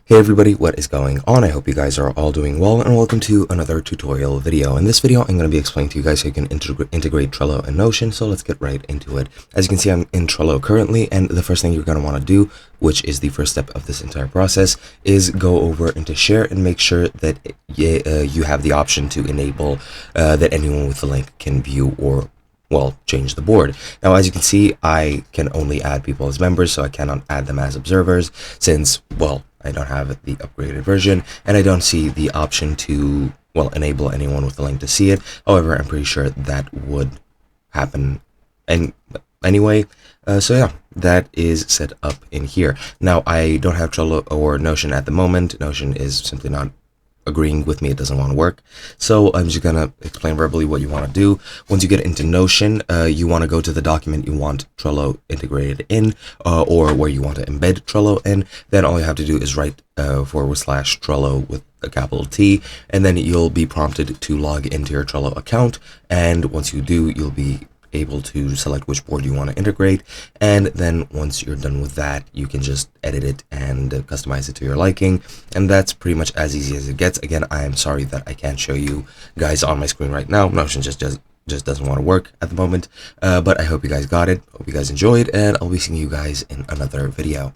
Hey everybody, what is going on? I hope you guys are all doing well, and welcome to another tutorial video. In this video, I'm going to be explaining to you guys how you can integrate Trello and Notion, so let's get right into it. As you can see, I'm in Trello currently, and the first thing you're going to want to do, which is the first step of this entire process, is go over into Share and make sure that you have the option to enable that anyone with the link can view or change the board. Now, as you can see, I can only add people as members, so I cannot add them as observers since, I don't have the upgraded version, and I don't see the option to, enable anyone with the link to see it. However, I'm pretty sure that would happen anyway. So yeah, that is set up in here. Now, I don't have Trello or Notion at the moment. Notion is simply not agreeing with me. It doesn't want to work, so I'm just gonna explain verbally what you want to do. Once you get into Notion, you want to go to the document you want Trello integrated in, or where you want to embed Trello in. Then all you have to do is write /Trello with a capital T, and then you'll be prompted to log into your Trello account. And once you do, you'll be able to select which board you want to integrate, and then once you're done with that, you can just edit it and customize it to your liking, and that's pretty much as easy as it gets. Again, I am sorry that I can't show you guys on my screen right now. Notion just doesn't want to work at the moment, but I hope you guys got it. Hope you guys enjoyed, and I'll be seeing you guys in another video.